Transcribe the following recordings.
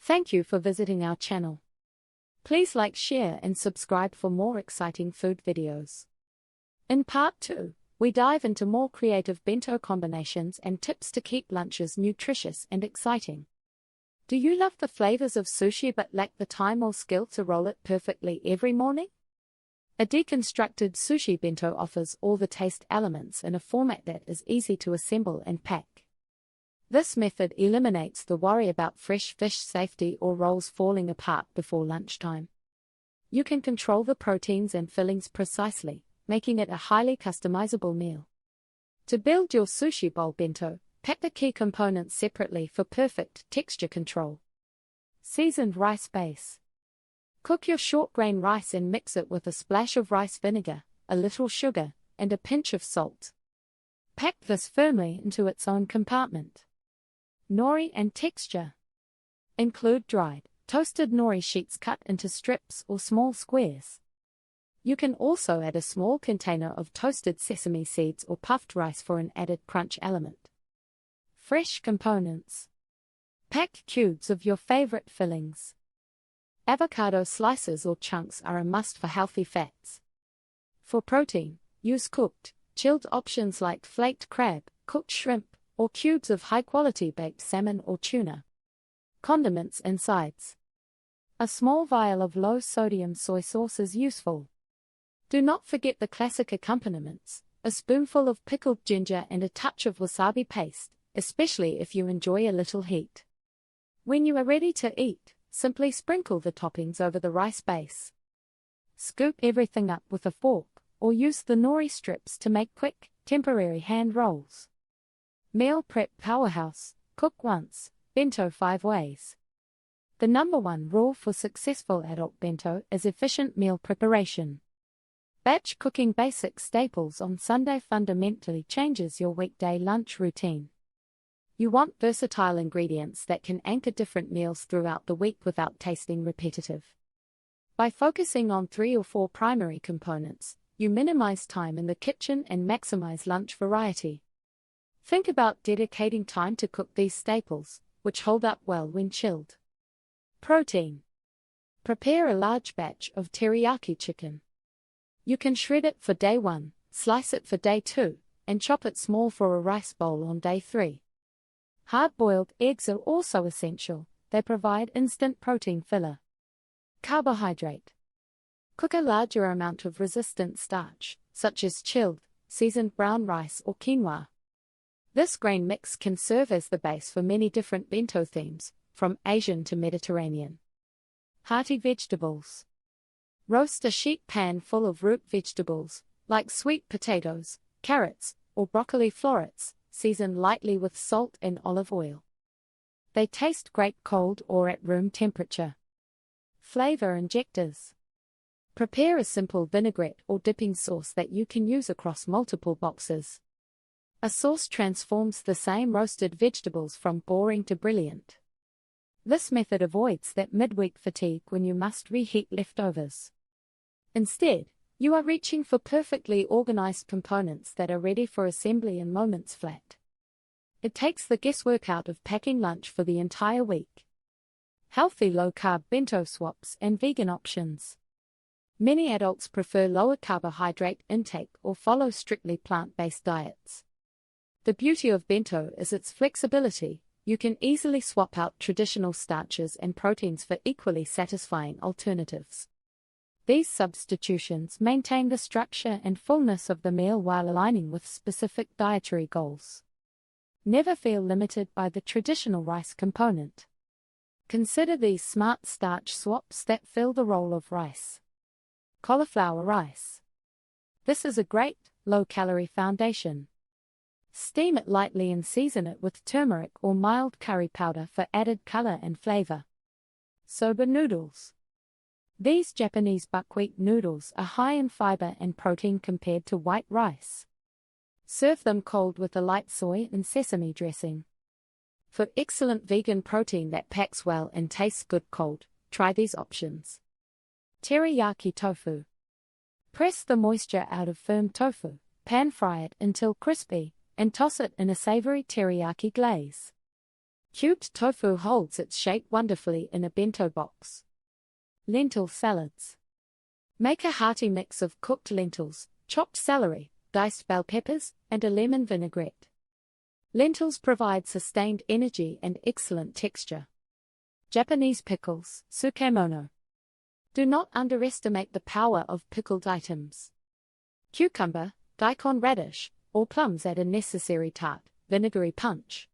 Thank you for visiting our channel. Please like, share and subscribe for more exciting food videos. In part 2, we dive into more creative bento combinations and tips to keep lunches nutritious and exciting. Do you love the flavors of sushi but lack the time or skill to roll it perfectly every morning? A deconstructed sushi bento offers all the taste elements in a format that is easy to assemble and pack. This method eliminates the worry about fresh fish safety or rolls falling apart before lunchtime. You can control the proteins and fillings precisely, making it a highly customizable meal. To build your sushi bowl bento, pack the key components separately for perfect texture control. Seasoned rice base. Cook your short grain rice and mix it with a splash of rice vinegar, a little sugar, and a pinch of salt. Pack this firmly into its own compartment. Nori and texture. Include dried, toasted nori sheets cut into strips or small squares. You can also add a small container of toasted sesame seeds or puffed rice for an added crunch element. Fresh components. Pack cubes of your favorite fillings. Avocado slices or chunks are a must for healthy fats. For protein, use cooked, chilled options like flaked crab, cooked shrimp, or cubes of high-quality baked salmon or tuna. Condiments and sides. A small vial of low-sodium soy sauce is useful. Do not forget the classic accompaniments, a spoonful of pickled ginger and a touch of wasabi paste, especially if you enjoy a little heat. When you are ready to eat, simply sprinkle the toppings over the rice base. Scoop everything up with a fork, or use the nori strips to make quick, temporary hand rolls. Meal prep powerhouse, cook once, bento 5 ways. The #1 rule for successful adult bento is efficient meal preparation. Batch cooking basic staples on Sunday fundamentally changes your weekday lunch routine. You want versatile ingredients that can anchor different meals throughout the week without tasting repetitive. By focusing on 3 or 4 primary components, you minimize time in the kitchen and maximize lunch variety. Think about dedicating time to cook these staples, which hold up well when chilled. Protein. Prepare a large batch of teriyaki chicken. You can shred it for day 1, slice it for day 2, and chop it small for a rice bowl on day 3. Hard-boiled eggs are also essential. They provide instant protein filler. Carbohydrate. Cook a larger amount of resistant starch, such as chilled, seasoned brown rice or quinoa. This grain mix can serve as the base for many different bento themes, from Asian to Mediterranean. Hearty vegetables. Roast a sheet pan full of root vegetables, like sweet potatoes, carrots, or broccoli florets, seasoned lightly with salt and olive oil. They taste great cold or at room temperature. Flavor injectors. Prepare a simple vinaigrette or dipping sauce that you can use across multiple boxes. A sauce transforms the same roasted vegetables from boring to brilliant. This method avoids that midweek fatigue when you must reheat leftovers. Instead, you are reaching for perfectly organized components that are ready for assembly in moments flat. It takes the guesswork out of packing lunch for the entire week. Healthy low-carb bento swaps and vegan options. Many adults prefer lower carbohydrate intake or follow strictly plant-based diets. The beauty of bento is its flexibility. You can easily swap out traditional starches and proteins for equally satisfying alternatives. These substitutions maintain the structure and fullness of the meal while aligning with specific dietary goals. Never feel limited by the traditional rice component. Consider these smart starch swaps that fill the role of rice. Cauliflower rice. This is a great, low-calorie foundation. Steam it lightly and season it with turmeric or mild curry powder for added color and flavor. Soba noodles. These Japanese buckwheat noodles are high in fiber and protein compared to white rice. Serve them cold with a light soy and sesame dressing. For excellent vegan protein that packs well and tastes good cold, try these options. Teriyaki tofu. Press the moisture out of firm tofu, pan fry it until crispy, and toss it in a savory teriyaki glaze. Cubed tofu holds its shape wonderfully in a bento box. Lentil salads. Make a hearty mix of cooked lentils, chopped celery, diced bell peppers, and a lemon vinaigrette. Lentils provide sustained energy and excellent texture. Japanese pickles, tsukemono. Do not underestimate the power of pickled items. Cucumber, daikon radish, or plums add a necessary tart, vinegary punch.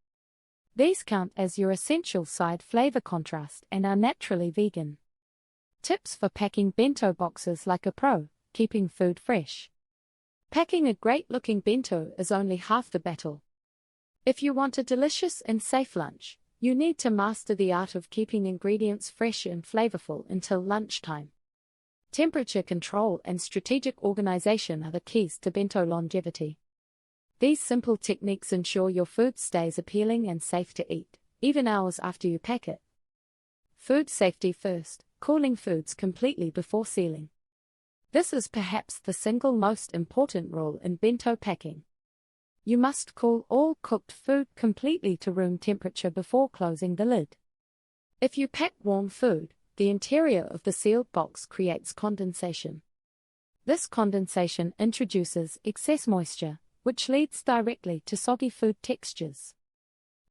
These count as your essential side flavor contrast and are naturally vegan. Tips for packing bento boxes like a pro, keeping food fresh. Packing a great-looking bento is only half the battle. If you want a delicious and safe lunch, you need to master the art of keeping ingredients fresh and flavorful until lunchtime. Temperature control and strategic organization are the keys to bento longevity. These simple techniques ensure your food stays appealing and safe to eat, even hours after you pack it. Food safety first, cooling foods completely before sealing. This is perhaps the single most important rule in bento packing. You must cool all cooked food completely to room temperature before closing the lid. If you pack warm food, the interior of the sealed box creates condensation. This condensation introduces excess moisture, which leads directly to soggy food textures.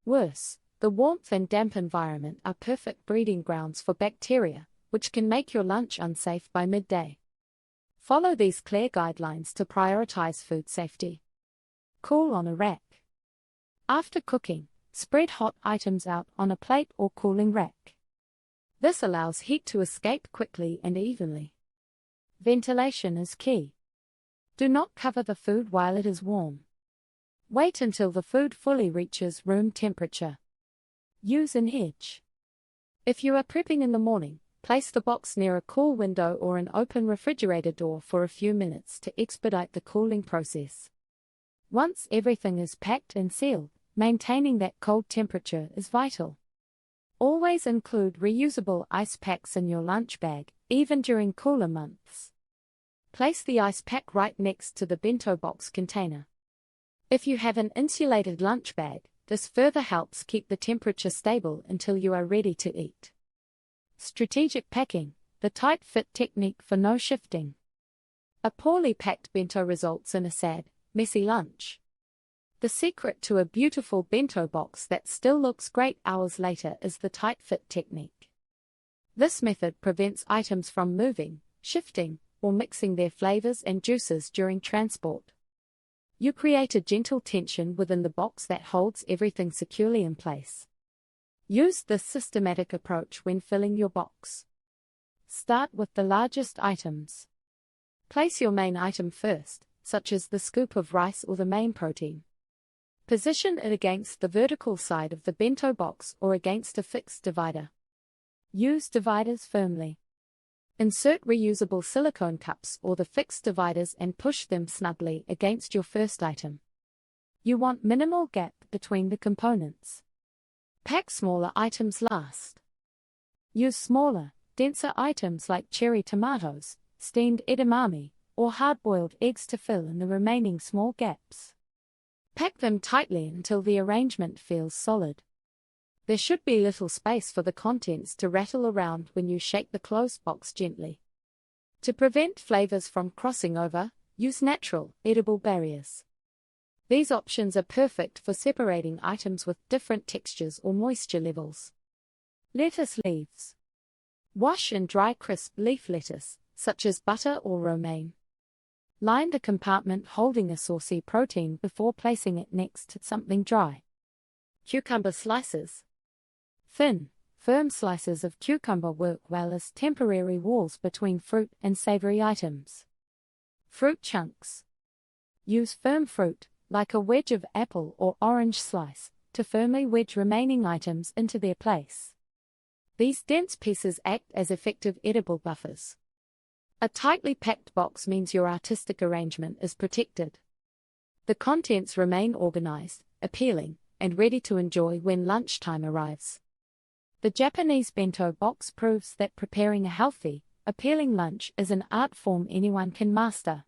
Worse, the warmth and damp environment are perfect breeding grounds for bacteria, which can make your lunch unsafe by midday. Follow these clear guidelines to prioritize food safety. Cool on a rack. After cooking, spread hot items out on a plate or cooling rack. This allows heat to escape quickly and evenly. Ventilation is key. Do not cover the food while it is warm. Wait until the food fully reaches room temperature. Use an edge. If you are prepping in the morning, place the box near a cool window or an open refrigerator door for a few minutes to expedite the cooling process. Once everything is packed and sealed, maintaining that cold temperature is vital. Always include reusable ice packs in your lunch bag, even during cooler months. Place the ice pack right next to the bento box container. If you have an insulated lunch bag, this further helps keep the temperature stable until you are ready to eat. Strategic packing, the tight fit technique for no shifting. A poorly packed bento results in a sad, messy lunch. The secret to a beautiful bento box that still looks great hours later is the tight fit technique. This method prevents items from moving, shifting, or mixing their flavors and juices during transport. You create a gentle tension within the box that holds everything securely in place. Use this systematic approach when filling your box. Start with the largest items. Place your main item first, such as the scoop of rice or the main protein. Position it against the vertical side of the bento box or against a fixed divider. Use dividers firmly. Insert reusable silicone cups or the fixed dividers and push them snugly against your first item. You want minimal gap between the components. Pack smaller items last. Use smaller, denser items like cherry tomatoes, steamed edamame, or hard-boiled eggs to fill in the remaining small gaps. Pack them tightly until the arrangement feels solid. There should be little space for the contents to rattle around when you shake the closed box gently. To prevent flavors from crossing over, use natural, edible barriers. These options are perfect for separating items with different textures or moisture levels. Lettuce leaves. Wash and dry crisp leaf lettuce, such as butter or romaine. Line the compartment holding a saucy protein before placing it next to something dry. Cucumber slices. Thin, firm slices of cucumber work well as temporary walls between fruit and savory items. Fruit chunks. Use firm fruit, like a wedge of apple or orange slice, to firmly wedge remaining items into their place. These dense pieces act as effective edible buffers. A tightly packed box means your artistic arrangement is protected. The contents remain organized, appealing, and ready to enjoy when lunchtime arrives. The Japanese bento box proves that preparing a healthy, appealing lunch is an art form anyone can master.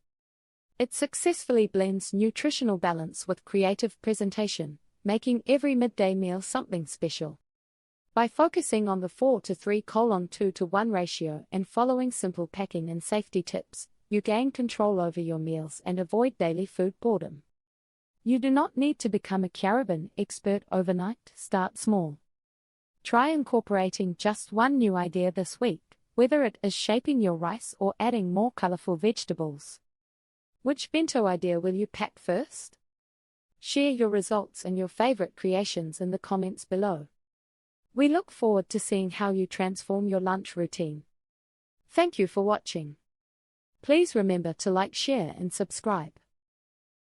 It successfully blends nutritional balance with creative presentation, making every midday meal something special. By focusing on the 4:3:2:1 ratio and following simple packing and safety tips, you gain control over your meals and avoid daily food boredom. You do not need to become a Caribbean expert overnight. Start small. Try incorporating just one new idea this week, whether it is shaping your rice or adding more colorful vegetables. Which bento idea will you pack first? Share your results and your favorite creations in the comments below. We look forward to seeing how you transform your lunch routine. Thank you for watching. Please remember to like, share, and subscribe.